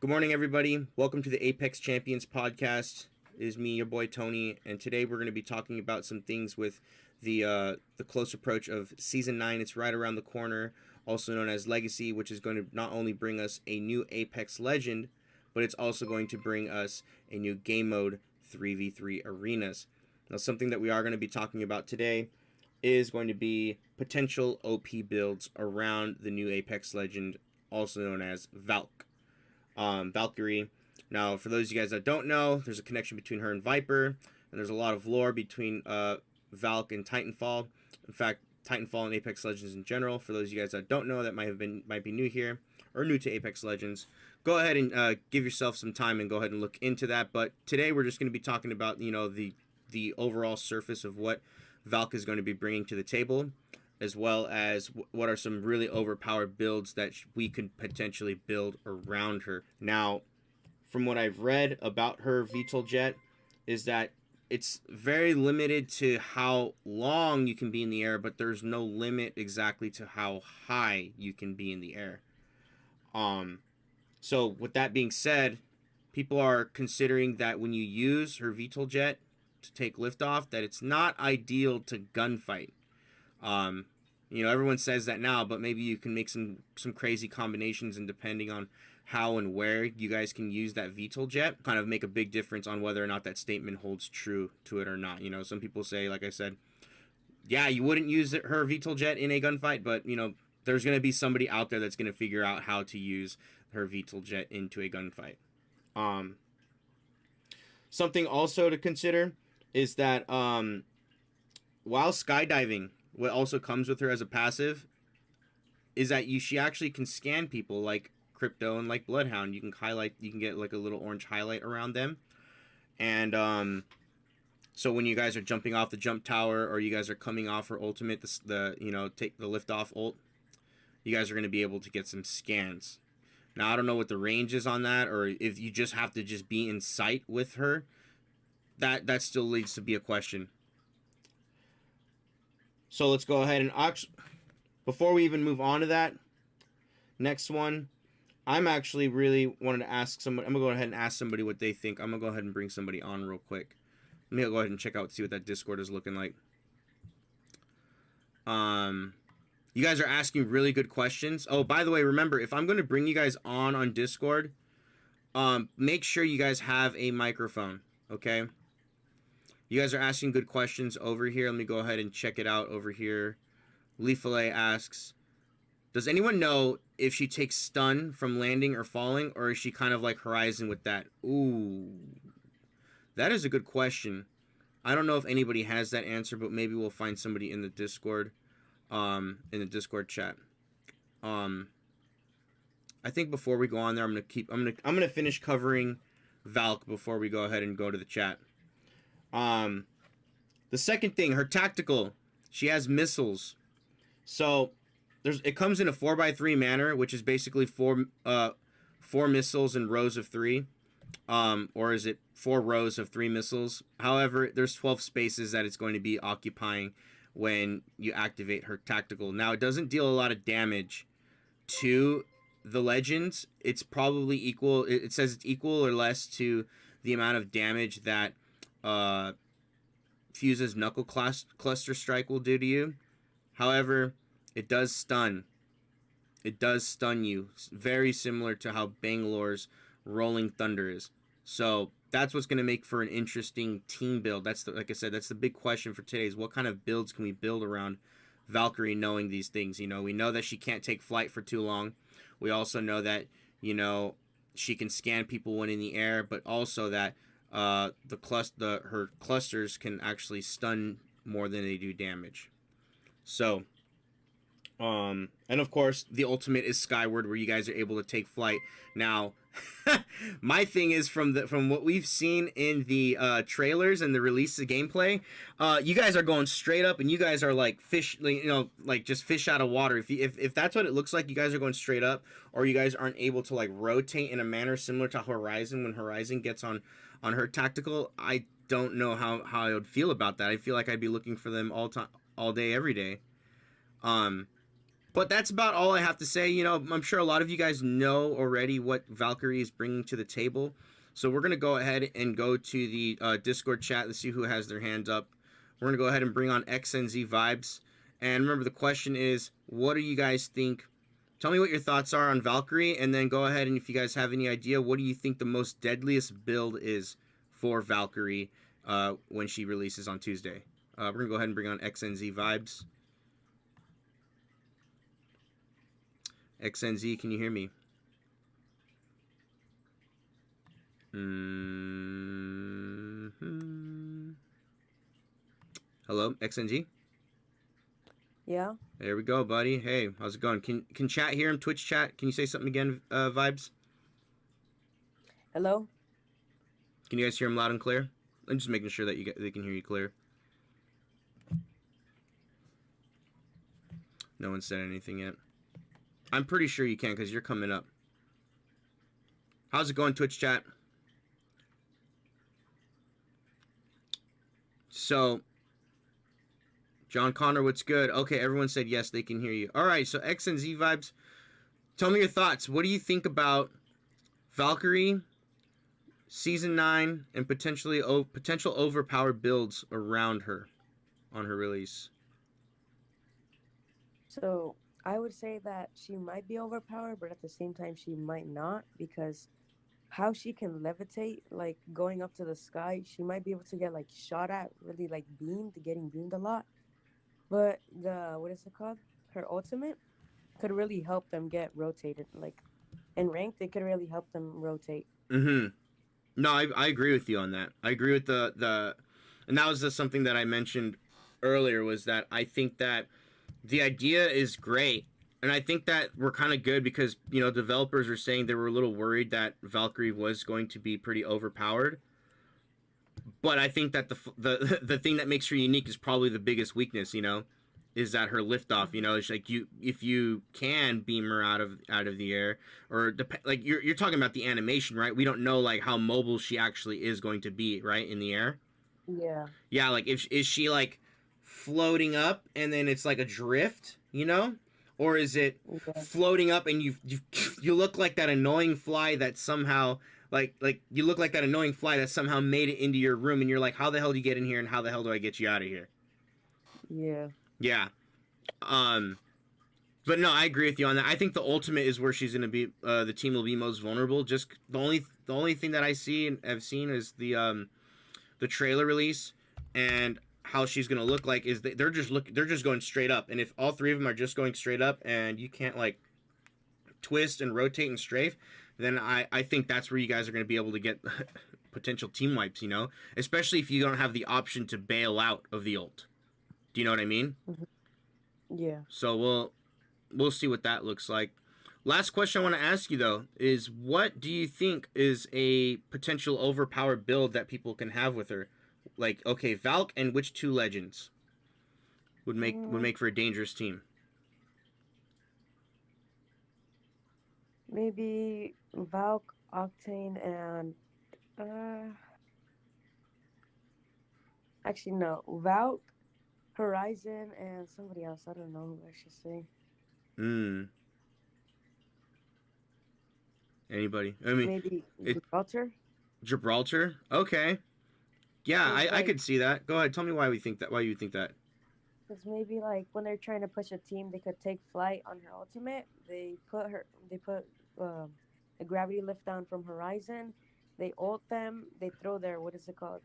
Good morning, everybody. Welcome to the Apex Champions podcast. It is me, your boy Tony, and today we're going to be talking about some things with the close approach of Season 9. It's right around the corner, also known as Legacy, which is going to not only bring us a new Apex Legend, but it's also going to bring us a new game mode 3v3 arenas. Now, something that we are going to be talking about today is going to be potential OP builds around the new Apex Legend, also known as Valkyrie. Now, for those of you guys that don't know, there's a connection between her and Viper, and there's a lot of lore between Valk and Titanfall. In fact, Titanfall and Apex Legends in general. For those of you guys that don't know, that might be new here or new to Apex Legends, go ahead and give yourself some time and go ahead and look into that. But today we're just going to be talking about the overall surface of what Valk is going to be bringing to the table, as well as what are some really overpowered builds that we could potentially build around her. Now, from what I've read about her VTOL jet, is that it's very limited to how long you can be in the air, but there's no limit exactly to how high you can be in the air. So with that being said, people are considering that when you use her VTOL jet to take liftoff, that it's not ideal to gunfight. Everyone says that now, but maybe you can make some crazy combinations, and depending on how and where you guys can use that VTOL jet, kind of make a big difference on whether or not that statement holds true to it or not. Some people say, like I said, yeah, you wouldn't use her VTOL jet in a gunfight, but there's going to be somebody out there that's going to figure out how to use her VTOL jet into a gunfight. Something also to consider is that while skydiving, what also comes with her as a passive is that she actually can scan people like Crypto and like Bloodhound. You can get like a little orange highlight around them. And so when you guys are jumping off the jump tower, or you guys are coming off her ultimate, take the lift off ult, you guys are going to be able to get some scans. Now, I don't know what the range is on that, or if you just have to just be in sight with her. That still leads to be a question. So let's go ahead and before we even move on to that next one, I'm actually really wanted to ask somebody. I'm gonna go ahead and ask somebody what they think. I'm gonna go ahead and bring somebody on real quick. Let me go ahead and check out, see what that Discord is looking like. You guys are asking really good questions. Oh, by the way, remember, if I'm gonna bring you guys on Discord, make sure you guys have a microphone, okay? You guys are asking good questions over here. Let me go ahead and check it out over here. Leafale asks, does anyone know if she takes stun from landing or falling, or is she kind of like Horizon with that? Ooh, that is a good question. I don't know if anybody has that answer, but maybe we'll find somebody in the Discord, chat. I think before we go on there, I'm gonna finish covering Valk before we go ahead and go to the chat. The second thing, her tactical, she has missiles. So it comes in a 4x3 manner, which is basically four missiles in rows of 3. Or is it 4 rows of 3 missiles? However, there's 12 spaces that it's going to be occupying when you activate her tactical. Now, it doesn't deal a lot of damage to the legends. It's probably equal. It says it's equal or less to the amount of damage that Fuse's Knuckle Cluster Strike will do to you. However, it does stun. It does stun you. It's very similar to how Bangalore's Rolling Thunder is. So that's what's going to make for an interesting team build. Like I said, that's the big question for today, is what kind of builds can we build around Valkyrie knowing these things. We know that she can't take flight for too long. We also know that, she can scan people when in the air, but also that her clusters can actually stun more than they do damage. So, and of course, the ultimate is Skyward, where you guys are able to take flight. Now, my thing is, from what we've seen in the trailers and the release of gameplay, you guys are going straight up, and you guys are like fish, like just fish out of water. If that's what it looks like, you guys are going straight up, or you guys aren't able to like rotate in a manner similar to Horizon when Horizon gets on her tactical. I don't know how I would feel about that. I feel like I'd be looking for them all day, every day. But that's about all I have to say. You know, I'm sure a lot of you guys know already what Valkyrie is bringing to the table. So we're going to go ahead and go to the Discord chat. Let's see who has their hands up. We're going to go ahead and bring on XNZ Vibes. And remember, the question is, what do you guys think? Tell me what your thoughts are on Valkyrie, and then go ahead and if you guys have any idea, what do you think the most deadliest build is for Valkyrie when she releases on Tuesday? We're going to go ahead and bring on XNZ Vibes. XNZ, can you hear me? Hello, XNG? Yeah. There we go, buddy. Hey, how's it going? Can chat hear him? Twitch chat? Can you say something again, Vibes? Hello? Can you guys hear him loud and clear? I'm just making sure that they can hear you clear. No one said anything yet. I'm pretty sure you can because you're coming up. How's it going, Twitch chat? So, John Connor, what's good? Okay, everyone said yes, they can hear you. All right, so X and Z Vibes, tell me your thoughts. What do you think about Valkyrie, Season 9, and potential overpowered builds around her on her release? So I would say that she might be overpowered, but at the same time, she might not because how she can levitate, like going up to the sky, she might be able to get like shot at, really like getting beamed a lot. But what is it called? Her ultimate could really help them get rotated. Like in ranked, it could really help them rotate. Mm-hmm. No, I agree with you on that. I agree with and that was just something that I mentioned earlier was that I think that the idea is great. And I think that we're kind of good because, you know, developers are saying they were a little worried that Valkyrie was going to be pretty overpowered. But I think that the thing that makes her unique is probably the biggest weakness, you know, is that her liftoff. You know, it's like if you can beam her out of the air, or like you're talking about the animation, right? We don't know like how mobile she actually is going to be, right, in the air. Yeah. Yeah, like is she like floating up and then it's like a drift, you know, or is it Yeah. floating up and you look like that annoying fly that somehow like you look like that annoying fly that somehow made it into your room and you're like, how the hell do you get in here and how the hell do I get you out of here? Yeah. Yeah. Um. But no, I agree with you on that. I think the ultimate is where she's going to be. The team will be most vulnerable. Just the only thing that I see and have seen is the trailer release and how she's going to look like is they're just going straight up. And if all three of them are just going straight up and you can't like twist and rotate and strafe, then I think that's where you guys are going to be able to get potential team wipes, you know, especially if you don't have the option to bail out of the ult. Do you know what I mean? Yeah. So we'll see what that looks like. Last question I want to ask you though is what do you think is a potential overpowered build that people can have with her? Like, okay, Valk and which two legends would make for a dangerous team? Maybe Valk, Octane, and actually no, Valk, Horizon, and somebody else. I don't know who I should say. Hmm. Anybody? I mean, Maybe it Gibraltar. Gibraltar. Okay. Yeah, Cause I like, could see that. Go ahead. Tell me why we think that. Why you think that? cause maybe like when they're trying to push a team, they could take flight on her ultimate. They put the gravity lift down from Horizon. They ult them. They throw their what is it called?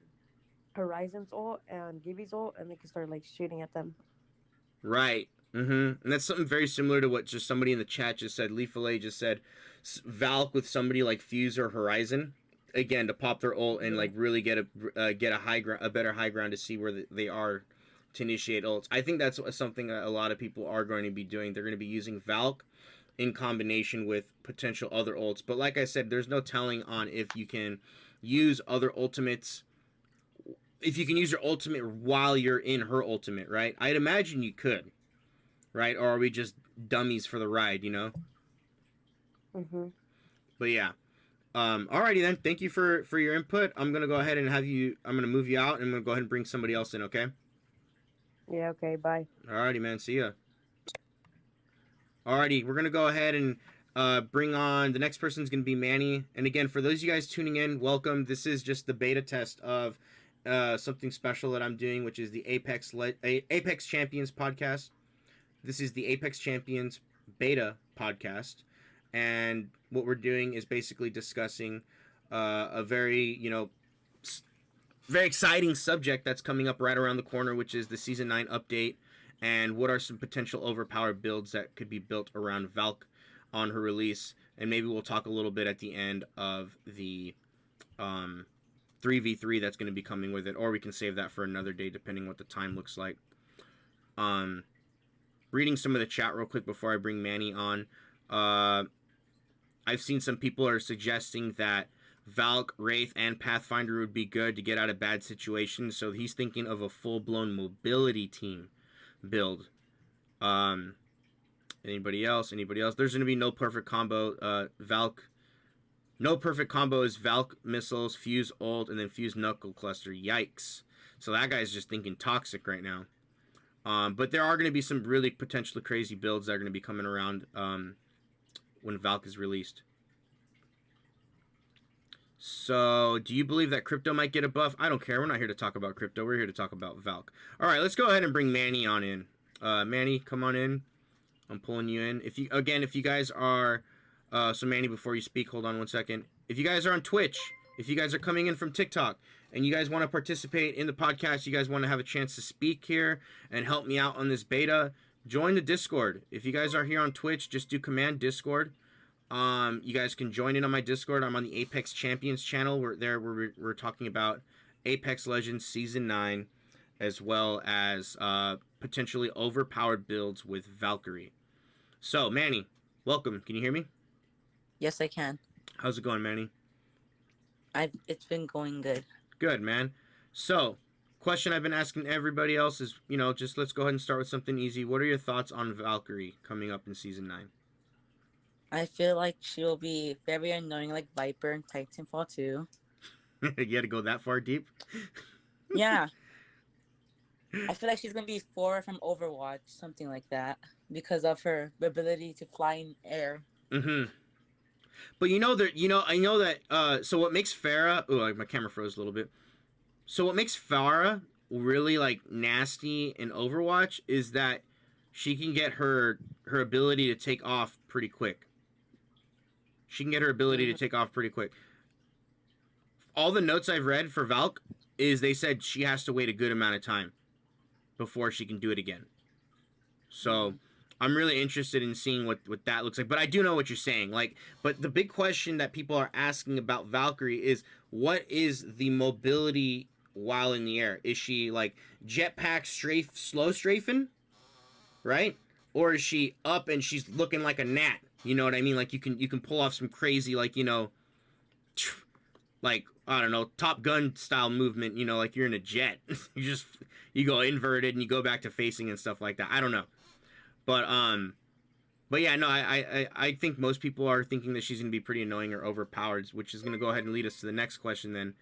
Horizon's ult and Gibby's ult, and they can start like shooting at them. Right. Mm-hmm. And that's something very similar to what just somebody in the chat just said. Lee Fillet just said Valk with somebody like Fuse or Horizon again to pop their ult and Yeah. like really get a better high ground to see where they are to initiate ults. I think that's something a lot of people are going to be doing. They're going to be using Valk in combination with potential other ults. But like I said, there's no telling on if you can use other ultimates if you can use your ultimate while you're in her ultimate, right? I'd imagine you could, right? Or are we just dummies for the ride, you know? Mhm. But yeah. Alrighty then. Thank you for your input. I'm gonna go ahead and I'm gonna move you out and I'm gonna go ahead and bring somebody else in, okay? Yeah. Okay. Bye. Alrighty, man. See ya. Alrighty, we're gonna go ahead and bring on the next person's gonna be Manny. And again, for those of you guys tuning in, welcome. This is just the beta test of something special that I'm doing, which is the Apex Champions podcast. This is the Apex Champions beta podcast, and what we're doing is basically discussing a very very exciting subject that's coming up right around the corner, which is the Season 9 update, and what are some potential overpowered builds that could be built around Valk on her release. And maybe we'll talk a little bit at the end of the 3v3 that's going to be coming with it, or we can save that for another day, depending what the time looks like. Reading some of the chat real quick before I bring Manny on. I've seen some people are suggesting that Valk, Wraith, and Pathfinder would be good to get out of bad situations. So he's thinking of a full-blown mobility team build. Anybody else? There's going to be no perfect combo. Valk. No perfect combo is Valk missiles, fuse ult, and then fuse knuckle cluster. Yikes. So that guy's just thinking toxic right now. But there are going to be some really potentially crazy builds that are going to be coming around when Valk is released. So, do you believe that crypto might get a buff? I don't care. We're not here to talk about crypto. We're here to talk about Valk. All right, let's go ahead and bring Manny on in. Manny, come on in. I'm pulling you in. If you guys are, so Manny, before you speak, hold on one second. If you guys are on Twitch, if you guys are coming in from TikTok, and you guys want to participate in the podcast, you guys want to have a chance to speak here and help me out on this beta, join the Discord. If you guys are here on Twitch, just do command Discord. You guys can join in on my Discord. I'm on the Apex Champions channel. We're talking about Apex Legends Season 9, as well as potentially overpowered builds with Valkyrie. So, Manny, welcome. Can you hear me? Yes, I can. How's it going, Manny? It's been going good. Good, man. So, question I've been asking everybody else is, just let's go ahead and start with something easy. What are your thoughts on Valkyrie coming up in Season 9? I feel like she'll be very annoying like Viper and Titanfall 2. You had to go that far deep? Yeah. I feel like she's going to be 4 from Overwatch, something like that, because of her ability to fly in air. Mm-hmm. But I know that, so what makes Pharah, my camera froze a little bit. So what makes Pharah really, nasty in Overwatch is that she can get her ability to take off pretty quick. All the notes I've read for Valk is they said she has to wait a good amount of time before she can do it again. So I'm really interested in seeing what that looks like. But I do know what you're saying. But the big question that people are asking about Valkyrie is, what is the mobility while in the air? Is she jetpack slow strafing? Right? Or is she up and she's looking like a gnat? You know what I mean? You can pull off some crazy I don't know, Top Gun style movement, like you're in a jet. you go inverted and you go back to facing and stuff like that. I don't know. But yeah, no, I think most people are thinking that she's going to be pretty annoying or overpowered, which is going to go ahead and lead us to the next question then.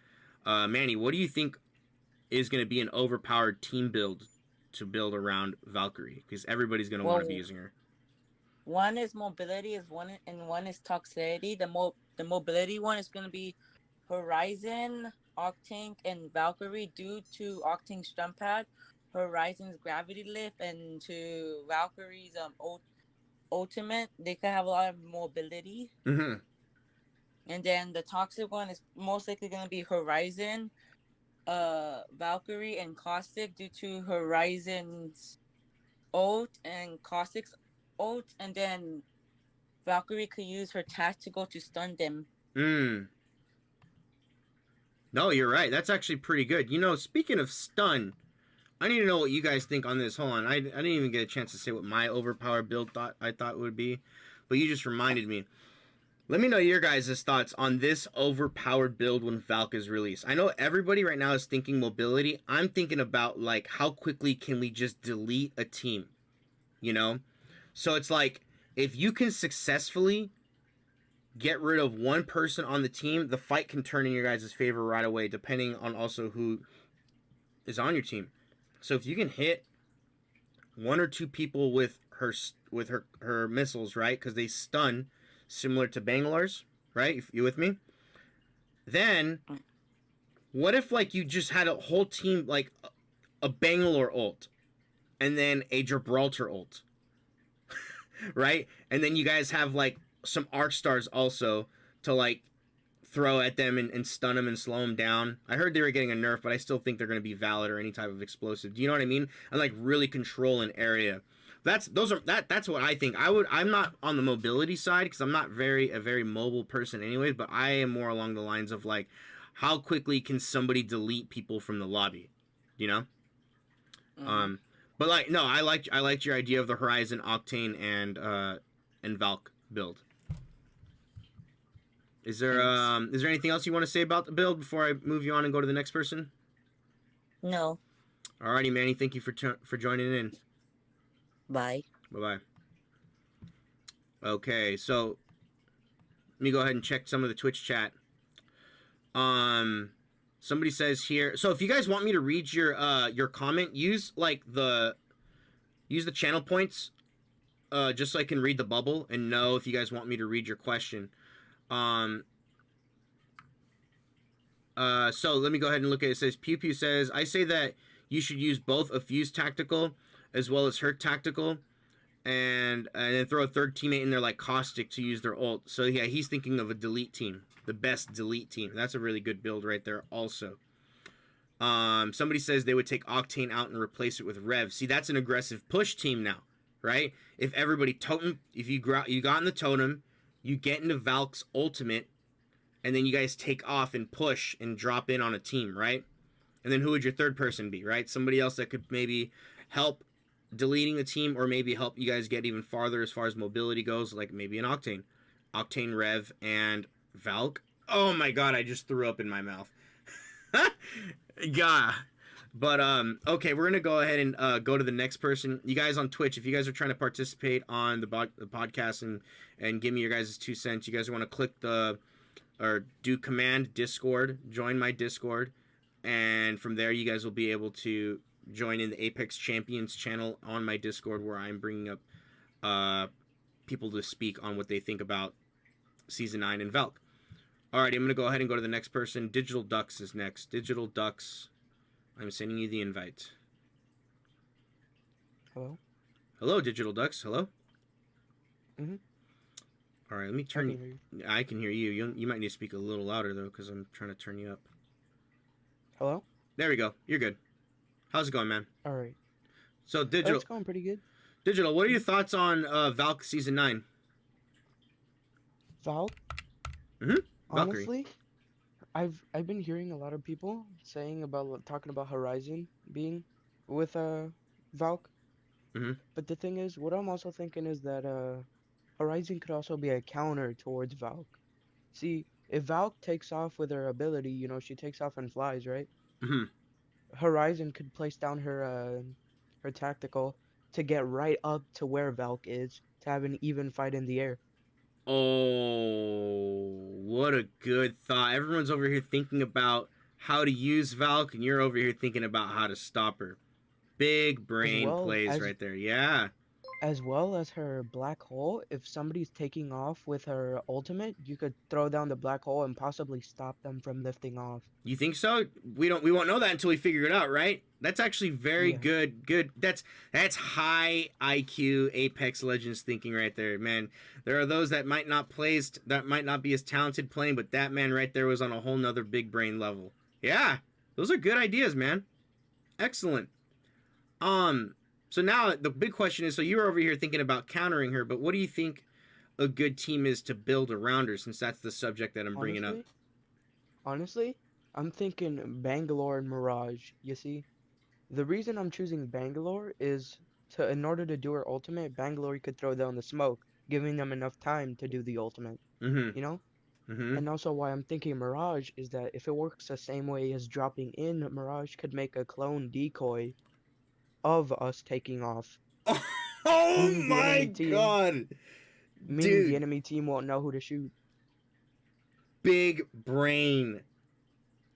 Manny, what do you think is going to be an overpowered team build to build around Valkyrie? Because everybody's going to want to be using her. One is mobility, one is toxicity. The mobility one is going to be Horizon, Octank, and Valkyrie. Due to Octank's jump pad, Horizon's gravity lift, and to Valkyrie's ultimate, they can have a lot of mobility. Mm-hmm. And then the toxic one is most likely going to be Horizon, Valkyrie, and Caustic, due to Horizon's ult and Caustic's ult, and then Valkyrie could use her task to go to stun them. No, you're right. That's actually pretty good. Speaking of stun, I need to know what you guys think on this. Hold on. I didn't even get a chance to say what my overpowered build I thought would be, but you just reminded me. Let me know your guys' thoughts on this overpowered build when Valk is released. I know everybody right now is thinking mobility. I'm thinking about, how quickly can we just delete a team? So it's if you can successfully get rid of one person on the team, the fight can turn in your guys' favor right away, depending on also who is on your team. So if you can hit 1 or 2 people with her missiles, right? Because they stun, similar to Bangalore's, right? You with me? Then, what if like you just had a whole team like a Bangalore ult, and then a Gibraltar ult, right? And then you guys have like some arc stars also to like throw at them and stun them and slow them down. I heard they were getting a nerf, but I still think they're going to be valid or any type of explosive. Do you know what I mean? And like really control an area. That's what I think. I'm not on the mobility side because I'm not a very mobile person anyways, but I am more along the lines of like how quickly can somebody delete people from the lobby, you know? But like no, I liked your idea of the Horizon Octane and Valk build. Is there anything else you want to say about the build before I move you on and go to the next person? No. Alrighty, Manny. Thank you for joining in. Bye. Bye. Okay, so let me go ahead and check some of the Twitch chat. Somebody says here. So if you guys want me to read your comment, use the channel points, just so I can read the bubble and know if you guys want me to read your question. So let me go ahead and look at it. It says Pew Pew says, I say that you should use both a Fuse tactical as well as Hurt tactical, and then throw a third teammate in there like Caustic to use their ult. So yeah, he's thinking of a delete team, the best delete team. That's a really good build right there also. Somebody says they would take Octane out and replace it with Rev. See, that's an aggressive push team now, right? If everybody totem, if you got in the totem, you get into Valk's ultimate, and then you guys take off and push and drop in on a team, right? And then who would your third person be, right? Somebody else that could maybe help deleting the team or maybe help you guys get even farther as far as mobility goes, like maybe an Octane. Octane, Rev, and Valk. Oh my god, I just threw up in my mouth. Yeah. But, okay, we're going to go ahead and go to the next person. You guys on Twitch, if you guys are trying to participate on the podcast and give me your guys' 2 cents, you guys want to click or do command Discord, join my Discord, and from there you guys will be able to join in the Apex Champions channel on my Discord, where I'm bringing up people to speak on what they think about Season 9 and Valk. Alrighty, I'm going to go ahead and go to the next person. Digital Ducks is next. Digital Ducks, I'm sending you the invite. Hello? Hello, Digital Ducks. Hello? Mm-hmm. All right, let me turn you. I can hear you. You might need to speak a little louder, though, because I'm trying to turn you up. Hello? There we go. You're good. How's it going, man? All right. So, Digital. It's going pretty good. Digital, what are your thoughts on Valk Season 9? Valk? Mm-hmm. Valkyrie. Honestly, I've been hearing a lot of people talking about Horizon being with Valk. Mm-hmm. But the thing is, what I'm also thinking is that Horizon could also be a counter towards Valk. See, if Valk takes off with her ability, you know, she takes off and flies, right? Mm-hmm. Horizon could place down her tactical to get right up to where Valk is to have an even fight in the air. Oh, what a good thought. Everyone's over here thinking about how to use Valk, and you're over here thinking about how to stop her. Big brain plays right there. Yeah. As well as her black hole, if somebody's taking off with her ultimate, you could throw down the black hole and possibly stop them from lifting off. You think so? We won't know that until we figure it out, right? That's actually very good. That's high IQ Apex Legends thinking right there, man. There are those that might not be as talented playing, but that man right there was on a whole nother big brain level. Yeah, those are good ideas, man. Excellent. So now the big question is, so you're over here thinking about countering her, but what do you think a good team is to build around her, since that's the subject that I'm bringing up? Honestly, I'm thinking Bangalore and Mirage, you see? The reason I'm choosing Bangalore is in order to do her ultimate, Bangalore could throw down the smoke, giving them enough time to do the ultimate. Mm-hmm. You know? Mm-hmm. And also why I'm thinking Mirage is that if it works the same way as dropping in, Mirage could make a clone decoy of us taking off. Oh my god! Meaning the enemy team won't know who to shoot. Big brain.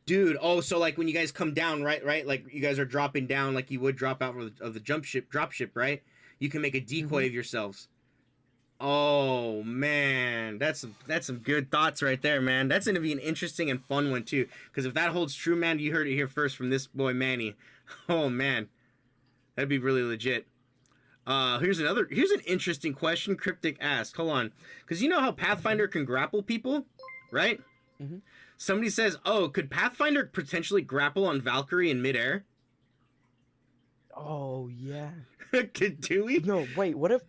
Dude, so like when you guys come down, right? Like you guys are dropping down like you would drop out of the drop ship, right? You can make a decoy of yourselves. Oh man, that's some good thoughts right there, man. That's gonna be an interesting and fun one too. Because if that holds true, man, you heard it here first from this boy Manny. Oh man, that'd be really legit. Here's an interesting question. Cryptic asked. Hold on, because you know how Pathfinder can grapple people, right? Mm-hmm. Somebody says, "Oh, could Pathfinder potentially grapple on Valkyrie in midair?" Oh yeah. Do we? No, wait. What if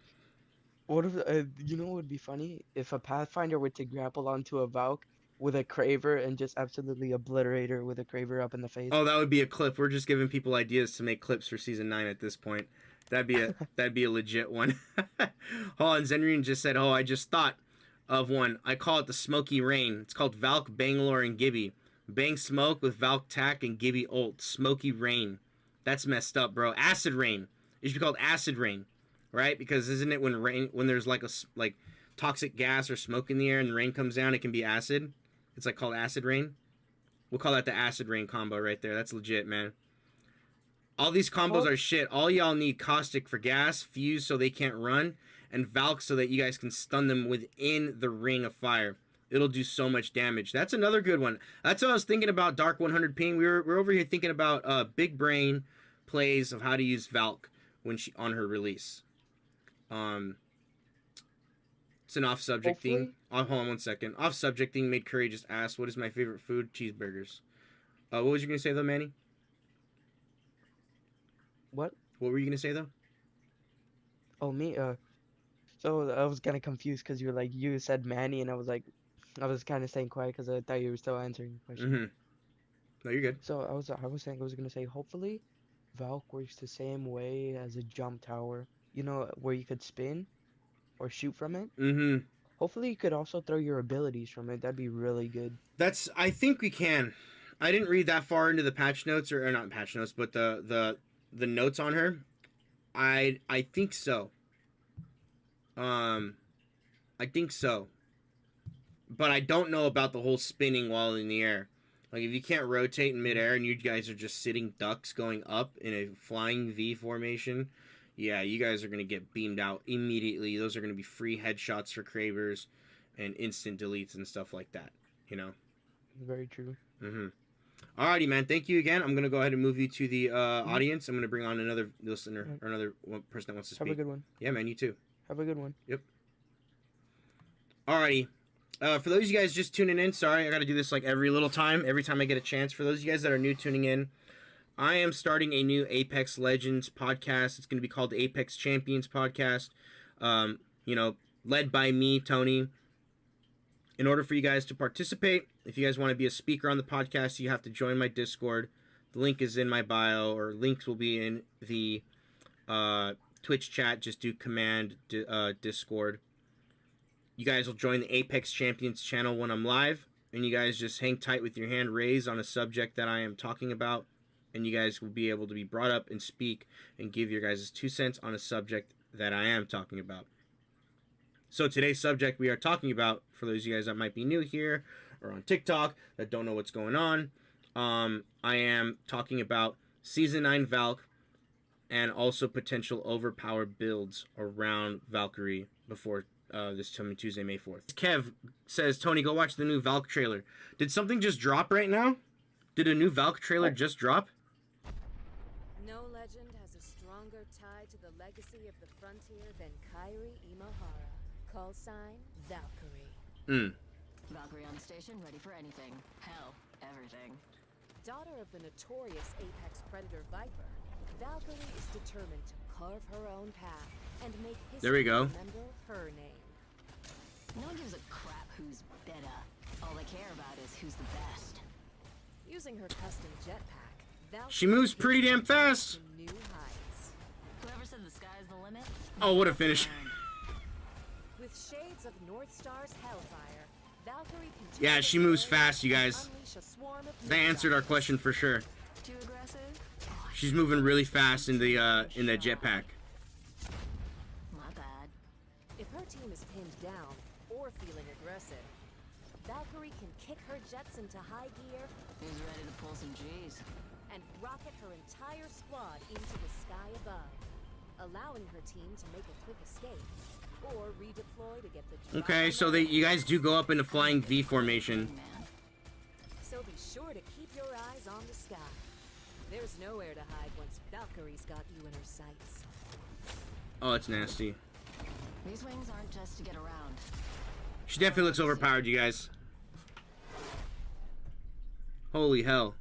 you know what would be funny if a Pathfinder were to grapple onto a Valk with a Craver and just absolutely obliterate her with a Craver up in the face? Oh, that would be a clip. We're just giving people ideas to make clips for season 9 at this point. That'd be a legit one. Hold on, Zenrine just said, "Oh, I just thought of one. I call it the Smoky Rain. It's called Valk, Bangalore, and Gibby. Bang smoke with Valk Tack and Gibby ult. Smoky Rain. That's messed up, bro. Acid Rain. It should be called Acid Rain, right? Because isn't it when there's like toxic gas or smoke in the air and the rain comes down, it can be acid. It's like called Acid Rain. We'll call that the Acid Rain combo right there. That's legit, man. All these combos are shit. All y'all need Caustic for gas, Fuse so they can't run, and Valk so that you guys can stun them within the ring of fire. It'll do so much damage. That's another good one. That's what I was thinking about Dark 100 Ping. We're over here thinking about big brain plays of how to use Valk when she on her release. It's an off-subject thing. Hold on 1 second. Off-subject thing made Curry just ask, "What is my favorite food?" Cheeseburgers. What was you gonna say though, Manny? What? What were you gonna say though? Oh, me? So I was kind of confused because you said Manny, and I was kind of staying quiet because I thought you were still answering the question. Mm-hmm. No, you're good. So I was gonna say, hopefully, Valk works the same way as a jump tower. You know, where you could spin or shoot from it. Mm-hmm. Hopefully, you could also throw your abilities from it. That'd be really good. I think we can. I didn't read that far into the patch notes, or not patch notes, but the notes on her. I think so. I think so. But I don't know about the whole spinning while in the air. Like, if you can't rotate in midair and you guys are just sitting ducks going up in a flying V formation, yeah, you guys are going to get beamed out immediately. Those are going to be free headshots for Cravers and instant deletes and stuff like that, you know? Very true. Mm-hmm. Alrighty, man. Thank you again. I'm going to go ahead and move you to the audience. I'm going to bring on another listener or another person that wants to speak. Have a good one. Yeah, man. You too. Have a good one. Yep. Alrighty. For those of you guys just tuning in, sorry, I got to do this like every time I get a chance. For those of you guys that are new tuning in, I am starting a new Apex Legends podcast. It's going to be called the Apex Champions podcast. Led by me, Tony. In order for you guys to participate, if you guys want to be a speaker on the podcast, you have to join my Discord. The link is in my bio, or links will be in the Twitch chat. Just do command Discord. You guys will join the Apex Champions channel when I'm live, and you guys just hang tight with your hand raised on a subject that I am talking about, and you guys will be able to be brought up and speak and give your guys' 2 cents on a subject that I am talking about. So today's subject we are talking about, for those of you guys that might be new here or on TikTok that don't know what's going on, I am talking about Season 9 Valk and also potential overpowered builds around Valkyrie before this coming Tuesday, May 4th. Kev says, "Tony, go watch the new Valk trailer." Did something just drop right now? Did a new Valk trailer just drop? No legend has a stronger tie to the legacy of the frontier than Kairi Imahara. Call sign, Valkyrie. Valkyrie on station, ready for anything. Hell, everything. Daughter of the notorious Apex Predator Viper, Valkyrie is determined to carve her own path and make history There we go. remember her name. No one gives a crap who's better. All they care about is who's the best. Using her custom jetpack, Valkyrie She moves pretty damn takes fast. to new heights. Whoever said the sky's the limit? Oh, what a finish. With shades of North Star's hellfire, Valkyrie can Yeah, she moves fast, you guys. unleash a swarm of They answered our question for sure. Too aggressive? She's moving really fast in the jetpack. My bad. If her team is pinned down or feeling aggressive, Valkyrie can kick her jets into high gear Who's ready to pull some G's? and rocket her entire squad into the sky above. allowing her team to make a quick escape or redeploy to get the drop Okay, on so the you guys do go up in a flying V formation. Man. So be sure to keep your eyes on the sky. There's nowhere to hide once Valkyrie's got you in her sights. Oh, it's nasty. These wings aren't just to get around. She definitely looks overpowered, you guys. Holy hell.